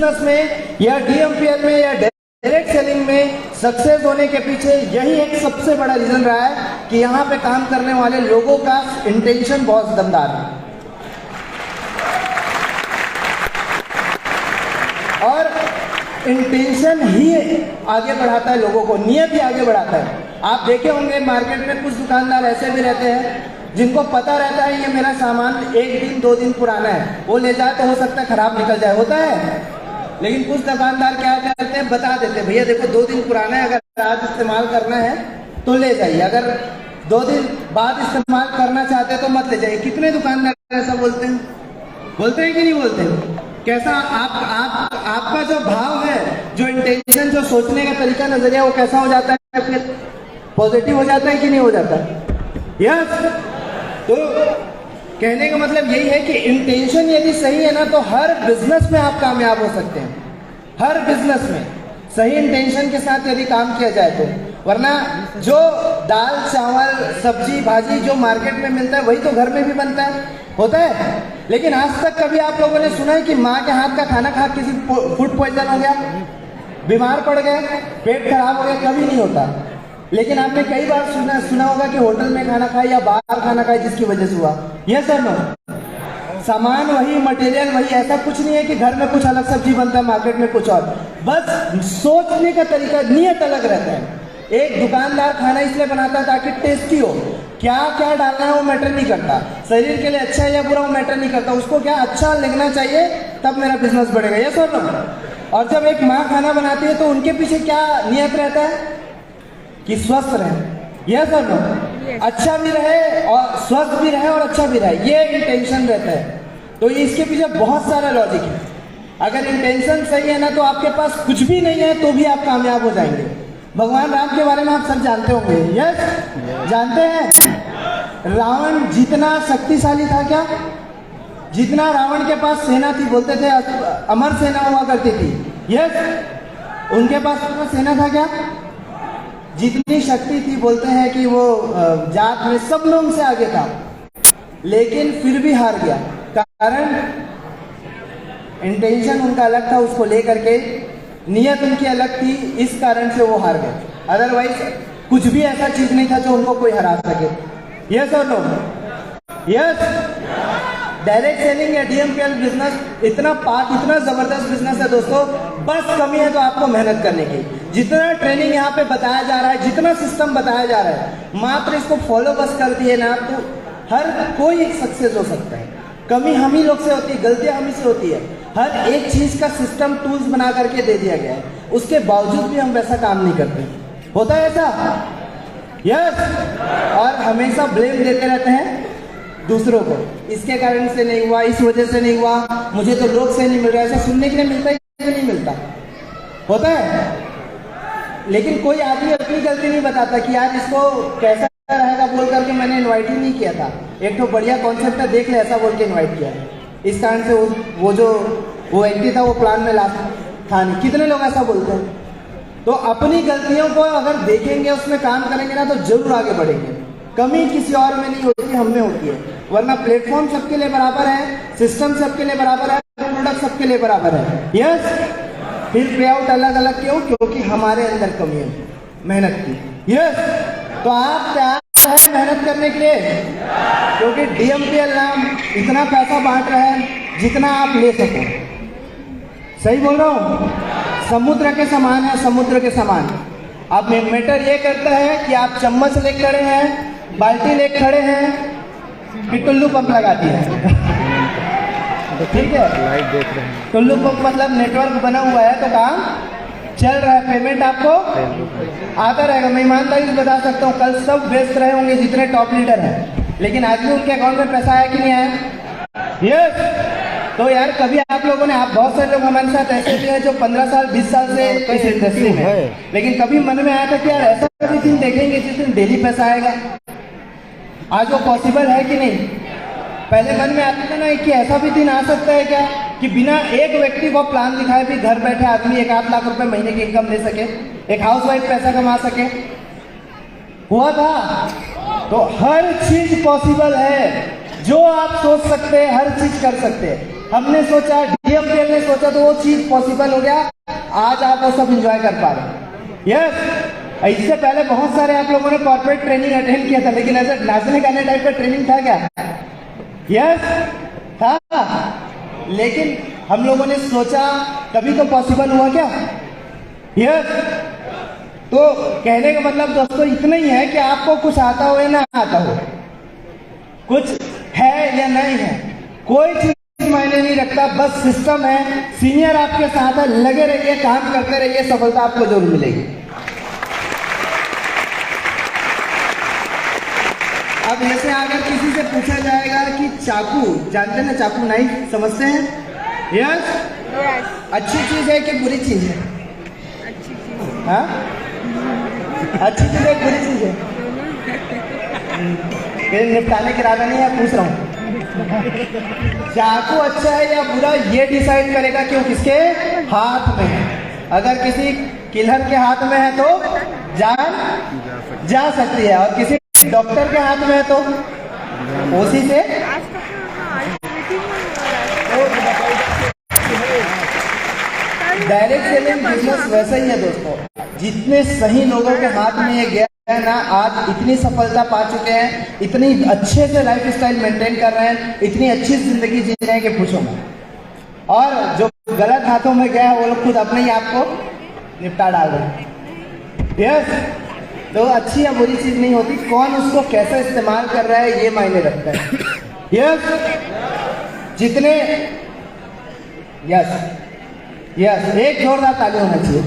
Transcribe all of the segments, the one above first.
Business में या DMPL में या डायरेक्ट सेलिंग में सक्सेस होने के पीछे यही एक सबसे बड़ा रीजन रहा है कि यहाँ पे काम करने वाले लोगों का इंटेंशन बहुत दमदार है और इंटेंशन ही आगे बढ़ाता है लोगों को, नियत ही आगे बढ़ाता है। आप देखे होंगे मार्केट में कुछ दुकानदार ऐसे भी रहते हैं जिनको पता रहता है ये मेरा सामान 1 दिन 2 दिन पुराना है, वो ले जाए तो हो सकता है खराब निकल जाए, होता है। लेकिन कुछ दुकानदार क्या करते हैं, बता देते हैं भैया देखो 2 दिन पुराना है, अगर आज इस्तेमाल करना है तो ले जाइए, अगर 2 दिन बाद इस्तेमाल करना चाहते हैं तो मत ले जाइए। कितने दुकानदार ऐसा बोलते हैं कि नहीं बोलते? कैसा आपका जो भाव है, जो इंटेंशन, जो सोचने का तरीका, नजरिया, वो कैसा हो जाता है, फिर पॉजिटिव हो जाता है कि नहीं हो जाता? यस। तो कहने का मतलब यही है कि इंटेंशन यदि सही है ना तो हर बिजनेस में आप कामयाब हो सकते हैं, हर बिजनेस में सही इंटेंशन के साथ यदि काम किया जाए तो। वरना जो दाल चावल सब्जी भाजी जो मार्केट में मिलता है वही तो घर में भी बनता है, होता है। लेकिन आज तक कभी आप लोगों ने सुना है कि माँ के हाथ का खाना खा किसी फूड पॉइजन हो गया, बीमार पड़ गए, पेट खराब हो गया? कभी नहीं होता। लेकिन आपने कई बार सुना होगा कि होटल में खाना खाया या बाहर खाना खाया जिसकी वजह से हुआ। Yes sir no? सामान वही, मटेरियल वही, ऐसा कुछ नहीं है कि घर में कुछ अलग सब्जी बनता है मार्केट में कुछ और, बस सोचने का तरीका, नियत अलग रहता है। एक दुकानदार खाना इसलिए बनाता है ताकि टेस्टी हो, क्या क्या डालना है वो मैटर नहीं करता, शरीर के लिए अच्छा है या बुरा वो मैटर नहीं करता, उसको क्या अच्छा लगना चाहिए तब मेरा बिजनेस बढ़ेगा। ये सर नो? और जब एक माँ खाना बनाती है तो उनके पीछे क्या नियत रहता है कि स्वस्थ रहे। Yes sir no? अच्छा भी रहे और स्वस्थ भी रहे और अच्छा भी रहे, ये इंटेंशन रहता है। तो इसके पीछे बहुत सारा लॉजिक है। अगर इंटेंशन सही है ना तो आपके पास कुछ भी नहीं है तो भी आप कामयाब हो जाएंगे। भगवान राम के बारे में आप सब जानते होंगे। यस, जानते हैं? रावण जितना शक्तिशाली था, क्या जितना रावण के पास सेना थी, बोलते थे अमर सेना हुआ करती थी। यस, उनके पास कितना सेना था, क्या जितनी शक्ति थी, बोलते हैं कि वो जात में सब लोगों से आगे था, लेकिन फिर भी हार गया। कारण इंटेंशन उनका अलग था, उसको लेकर के नियत उनकी अलग थी, इस कारण से वो हार गए। अदरवाइज कुछ भी ऐसा चीज नहीं था जो उनको कोई हरा सके। यस और नो? यस। डायरेक्ट सेलिंग या डीएमपीएल बिजनेस इतना जबरदस्त बिजनेस है दोस्तों, बस कमी है तो आपको मेहनत करने की। जितना ट्रेनिंग यहाँ पे बताया जा रहा है, जितना सिस्टम बताया जा रहा है, मात्र इसको फॉलो बस कर दिए ना तो हर कोई सक्सेस हो सकता है। कमी हम ही लोग से होती है, गलतियां हम ही से होती है। हर एक चीज का सिस्टम टूल्स बना करके दे दिया गया है, उसके बावजूद भी हम वैसा काम नहीं करते। होता है ऐसा? यस। और हमेशा ब्लेम देते रहते हैं दूसरों को, इसके कारण से नहीं हुआ, इस वजह से नहीं हुआ, मुझे तो लोग से नहीं मिल रहा। ऐसा सुनने के लिए मिलता है कि नहीं मिलता? होता है। लेकिन कोई आदमी अपनी गलती नहीं बताता कि यार इसको कैसा रहेगा बोल करके मैंने इन्वाइट ही नहीं किया था, एक तो बढ़िया कॉन्सेप्ट है देख ले, ऐसा बोल के इन्वाइट किया। इस कारण से वो जो व्यक्ति था वो प्लान में लास्ट था नहीं। कितने लोग ऐसा बोलते हैं? तो अपनी गलतियों को अगर देखेंगे, उसमें काम करेंगे ना तो जरूर आगे बढ़ेंगे। कमी किसी और में नहीं होती, हम में होती है। वरना प्लेटफॉर्म सबके लिए बराबर है, सिस्टम सबके लिए बराबर है, प्रोडक्ट सबके लिए बराबर है। यस। फिर पे आउट अलग अलग क्यों? क्योंकि हमारे अंदर कमी है मेहनत की। यस। तो आप तैयार है मेहनत करने के लिए? क्योंकि डीएमपीएल नाम इतना पैसा बांट रहा है जितना आप ले सको। सही बोल रहा हूँ? समुद्र के समान है, समुद्र के समान। अब मैटर ये करता है कि आप चम्मच ले खड़े हैं, बाल्टी ले खड़े हैं, फिर टुल्लू पंप लगा दिया है। ठीक है, लाइव देख रहे हैं। टुल्लू पंप मतलब नेटवर्क बना हुआ है तो काम चल रहा है, पेमेंट आपको आता रहेगा। मैं ईमानदारी से बता सकता हूँ, कल सब व्यस्त रहे होंगे जितने टॉप लीडर हैं, लेकिन आज भी उनके अकाउंट में पैसा आया कि नहीं आया? यस। तो यार कभी आप लोगों ने, आप बहुत सारे लोग हमारे साथ ऐसे भी हैं जो 15 साल 20 साल से इस इंडस्ट्री में है, लेकिन कभी मन में आया था कि यार ऐसा भी दिन देखेंगे जिस दिन डेली पैसा आएगा? आज वो पॉसिबल है कि नहीं? पहले मन में आता था ना कि ऐसा भी दिन आ सकता है क्या कि बिना एक व्यक्ति को प्लान दिखाए भी घर बैठे आदमी 1-8 लाख रुपए महीने की इनकम ले सके, एक हाउसवाइफ पैसा कमा सके। हुआ था? तो हर चीज पॉसिबल है, जो आप सोच सकते हैं हर चीज कर सकते हैं। हमने सोचा, DMPL ने सोचा, तो वो चीज पॉसिबल हो गया। आज आप वो सब एंजॉय कर पा रहे हैं। यस, इससे पहले बहुत सारे आप लोगों ने कॉर्पोरेट ट्रेनिंग अटेंड किया था, लेकिन ऐसा नाचने गाने टाइप का ट्रेनिंग था क्या? यस था, लेकिन हम लोगों ने सोचा तभी तो पॉसिबल हुआ क्या? यस। तो कहने का मतलब दोस्तों इतना ही है कि आपको कुछ आता हो या ना आता हो, कुछ है या नहीं है, कोई चीज मायने नहीं रखता, बस सिस्टम है, सीनियर आपके साथ है, लगे रहिए, काम करते रहिए, सफलता आपको जरूर मिलेगी। अब जैसे अगर किसी से पूछा जाएगा कि चाकू, जानते हैं ना चाकू, नाइफ समझते हैं? यस। अच्छी चीज है कि बुरी चीज है? अच्छी चीज। हाँ, अच्छी चीज है, बुरी चीज है? निपटाने के इरादा नहीं है, पूछ रहा हूँ। चाकू अच्छा है या बुरा, ये डिसाइड करेगा कि वो किसके हाथ में है। अगर किसी किलर के हाथ में है तो जान जा सकती है, और किसी डॉक्टर के हाथ में है तो उसी से डायरेक्ट सेलिंग बिजनेस वैसा ही है दोस्तों। जितने सही लोगों के हाथ में ये गया है ना, आज इतनी सफलता पा चुके हैं, इतनी अच्छे से लाइफ स्टाइल मेंटेन कर रहे हैं, इतनी अच्छी जिंदगी जी रहे हैं कि पूछो मत। और जो गलत हाथों में गया है वो लोग खुद अपने ही आप को निपटा डाल रहे हैं। यस। तो अच्छी या बुरी चीज नहीं होती, कौन उसको कैसे इस्तेमाल कर रहा है ये मायने रखता है। यस। जितने यस यस एक जोरदार ताली होना चाहिए।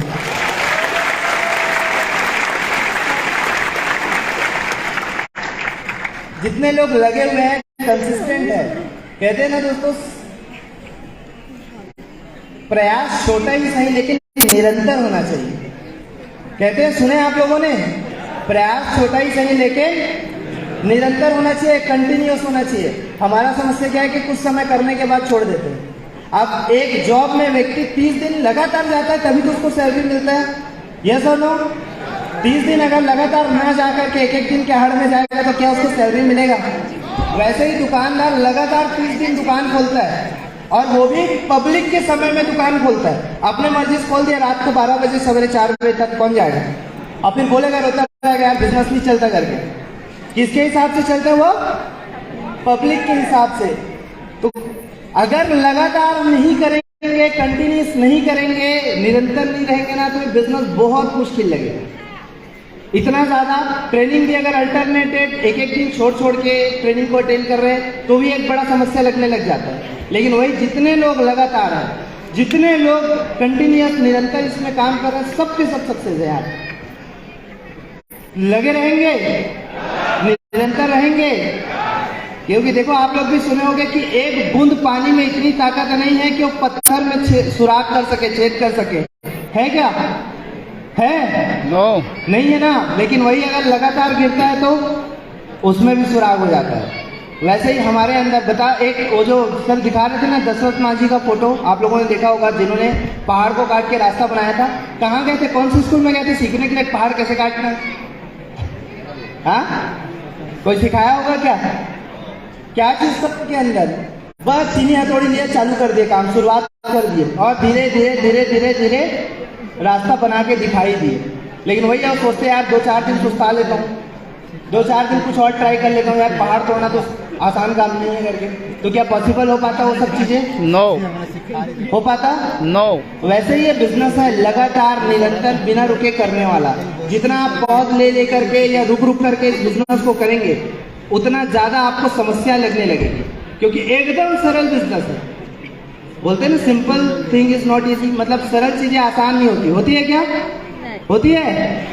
जितने लोग लगे हुए हैं, कंसिस्टेंट है, कहते हैं ना दोस्तों, प्रयास छोटा ही सही लेकिन निरंतर होना चाहिए। कहते हैं, सुने आप लोगों ने, प्रयास छोटा ही सही लेकिन निरंतर होना चाहिए, कंटिन्यूअस होना चाहिए। हमारा समस्या क्या है कि कुछ समय करने के बाद छोड़ देते हैं। अब एक जॉब में व्यक्ति 30 दिन लगातार जाता है तभी तो उसको सैलरी मिलता है। यस और नो? 30 दिन अगर लगातार ना जाकर के एक दिन के हाड़ में जाएगा तो क्या उसको सैलरी मिलेगा? वैसे ही दुकानदार लगातार 30 दिन दुकान खोलता है, और वो भी पब्लिक के समय में दुकान खोलता है। अपने मर्जी से खोल दिया, रात को 12 बजे सवेरे 4 बजे तक कौन जाएगा? और फिर बोलेगा, रोता रहेगा, यार बिजनेस नहीं चलता करके। किसके हिसाब से चलता है वो? पब्लिक के हिसाब से। तो अगर लगातार नहीं करेंगे, कंटिन्यूस नहीं करेंगे, निरंतर नहीं रहेंगे ना, तो बिजनेस बहुत मुश्किल लगेगा। इतना ज्यादा ट्रेनिंग भी अगर अल्टरनेटेड एक दिन छोड़ के ट्रेनिंग को अटेंड कर रहे हैं तो भी एक बड़ा समस्या लगने लग जाता है। लेकिन वही जितने लोग लगातार हैं, जितने लोग कंटिन्यूस निरंतर इसमें काम कर रहे हैं, सबके सब सक्सेस है यार। लगे रहेंगे, निरंतर रहेंगे, क्योंकि देखो आप लोग भी सुने होंगे कि एक बूंद पानी में इतनी ताकत नहीं है कि वो पत्थर में सुराख कर सके, छेद कर सके। है क्या? है? नो नहीं है ना। लेकिन वही अगर लगातार गिरता है तो उसमें भी सुराग हो जाता है। वैसे ही हमारे अंदर बता, एक वो जो सर दिखा रहे थे ना, दशरथ मांझी का फोटो आप लोगों ने देखा होगा, जिन्होंने पहाड़ को काट के रास्ता बनाया था। कहाँ गए थे, कौन से स्कूल में गए थे सीखने के लिए पहाड़ कैसे काटना है? हाँ, कोई सिखाया होगा क्या? क्या चीज सबके अंदर? बस चीनी हथौड़ी लिए चालू कर दिए, काम शुरुआत कर दिए, और धीरे धीरे धीरे धीरे धीरे रास्ता बना के दिखाई दिए। लेकिन वही आप सोचते यार 2-4 दिन सुस्ता लेता हूँ, 2-4 दिन कुछ और ट्राई कर लेता हूँ, यार पहाड़ तोड़ना तो आसान काम नहीं है करके। तो क्या पॉसिबल हो पाता वो सब चीजें? नो हो पाता? नो। वैसे ही ये बिजनेस है, लगातार निरंतर बिना रुके करने वाला। जितना आप पौध ले करके या रुक करके इस बिजनेस को करेंगे, उतना ज्यादा आपको समस्या लगने लगेगी, क्योंकि एकदम सरल बिजनेस है। बोलते हैं ना, simple thing is not easy, मतलब सरल चीजें आसान नहीं होती। होती है क्या? होती है,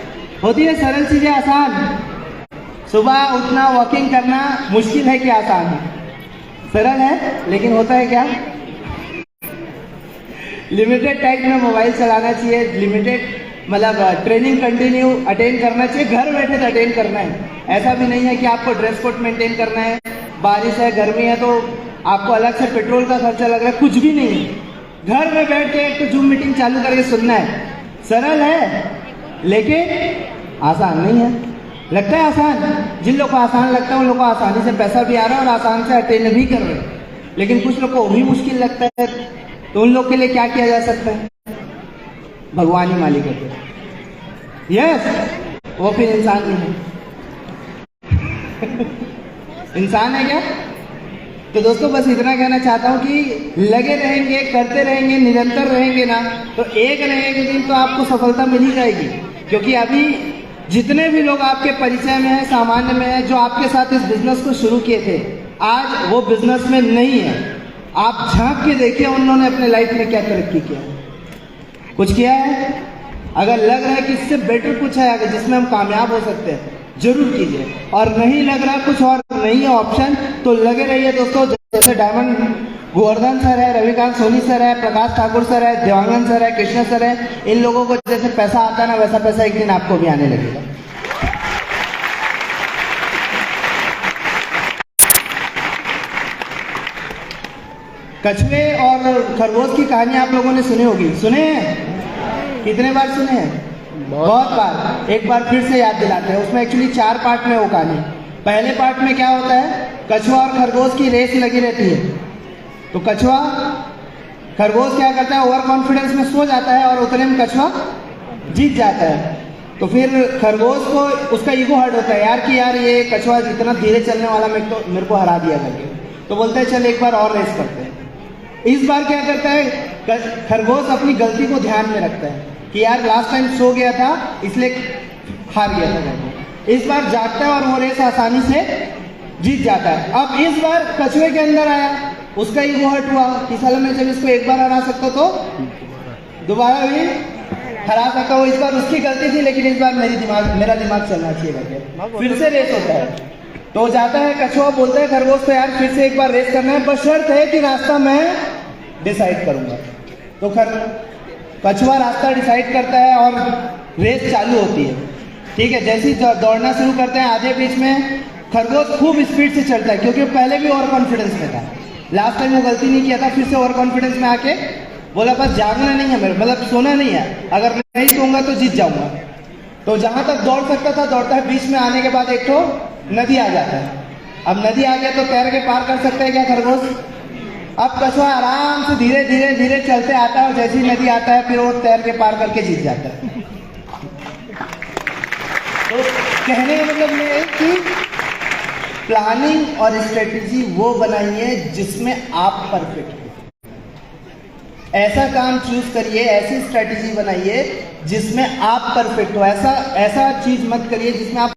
होती है सरल चीजें आसान। सुबह उठना, वॉकिंग करना मुश्किल है कि आसान है? सरल है, लेकिन होता है क्या? लिमिटेड टाइम में मोबाइल चलाना चाहिए, लिमिटेड मतलब ट्रेनिंग कंटिन्यू अटेंड करना चाहिए, घर बैठे तो अटेंड करना है। ऐसा भी नहीं है कि आपको ड्रेस कोड मेंटेन करना है, बारिश है, गर्मी है तो आपको अलग से पेट्रोल का खर्चा लग रहा है, कुछ भी नहीं है। घर में बैठ के एक जूम मीटिंग चालू करके सुनना है। सरल है लेकिन आसान नहीं है। लगता है आसान? जिन लोगों को आसान लगता है उन लोगों को आसानी से पैसा भी आ रहा है और आसान से अटेंड भी कर रहे हैं। लेकिन कुछ लोग को वो भी मुश्किल लगता है, तो उन लोग के लिए क्या किया जा सकता है? भगवान ही मालिक है। यस, वो फिर इंसान नहीं है। इंसान है क्या? तो दोस्तों बस इतना कहना चाहता हूं कि लगे रहेंगे, करते रहेंगे, निरंतर रहेंगे ना, तो एक न एक दिन तो आपको सफलता मिल ही जाएगी। क्योंकि अभी जितने भी लोग आपके परिचय में है, सामान्य में है, जो आपके साथ इस बिजनेस को शुरू किए थे, आज वो बिजनेस में नहीं है। आप झांक के देखिए उन्होंने अपने लाइफ में क्या तरक्की किया, कुछ किया है। अगर लग रहा है कि इससे बेटर कुछ है आगे जिसमें हम कामयाब हो सकते हैं, जरूर कीजिए। और नहीं लग रहा कुछ और नहीं है ऑप्शन, तो लगे रहिए दोस्तों। जैसे डायमंड गोवर्धन सर है, रविकांत सोनी सर है, प्रकाश ठाकुर सर है, देवांगन सर है, कृष्णा सर है, इन लोगों को जैसे पैसा आता है ना, वैसा पैसा एक दिन आपको भी आने लगेगा। कछुए और खरगोश की कहानी आप लोगों ने सुनी होगी, सुने हैं? कितने बार सुने हैं? बहुत बार। एक बार फिर से याद दिलाते हैं। उसमें एक्चुअली 4 पार्ट में वो कहानी। पहले पार्ट में क्या होता है, कछुआ और खरगोश की रेस लगी रहती है। तो कछुआ खरगोश क्या करता है, ओवर कॉन्फिडेंस में सो जाता है और उतने में कछुआ जीत जाता है। तो फिर खरगोश को उसका ईगो हर्ट होता है, यार कि यार ये कछुआ जितना धीरे चलने वाला मेरे को हरा दिया करके। तो बोलते हैं चल एक बार और रेस करते हैं। इस बार क्या करता है, खरगोश अपनी गलती को ध्यान में रखता है कि यार लास्ट टाइम सो गया था इसलिए हार गया था। इस बार जागता है और वो रेस आसानी से जीत जाता है। अब इस बार कछुए के अंदर आया, उसका ईगो हर्ट हुआ कि साला मैं जब इसको एक बार हरा सकता तो दोबारा भी हरा सकता हूँ। इस बार उसकी गलती थी, लेकिन इस बार मेरा दिमाग चलना चाहिए करके फिर से रेस होता है। तो जाता है कछुआ, बोलता है खरगोश को यार फिर से एक बार रेस करना है, बस शर्त है कि रास्ता मैं डिसाइड करूंगा। तो कछुआ रास्ता डिसाइड करता है और रेस चालू होती है। ठीक है, जैसे ही दौड़ना शुरू करते हैं, आधे बीच में खरगोश खूब स्पीड से चलता है, क्योंकि पहले भी ओवर कॉन्फिडेंस में था। लास्ट टाइम वो गलती नहीं किया था, फिर से ओवर कॉन्फिडेंस में आके बोला बस जागना नहीं है मेरे, मतलब सोना नहीं है, अगर नहीं सोऊंगा तो जीत जाऊंगा। तो जहां तक दौड़ सकता था दौड़ता है। बीच में आने के बाद एक तो नदी आ जाता है। अब नदी आ गया तो तैर के पार कर सकता है क्या खरगोश? अब कछुआ आराम से धीरे धीरे धीरे चलते आता है और जैसी नदी आता है फिर वो तैर के पार करके जीत जाता है। तो कहने का मतलब ये है कि प्लानिंग और स्ट्रेटेजी वो बनाइए जिसमें आप परफेक्ट हो। ऐसा काम चूज करिए, ऐसी स्ट्रेटेजी बनाइए जिसमें आप परफेक्ट हो। ऐसा चीज मत करिए जिसमें आप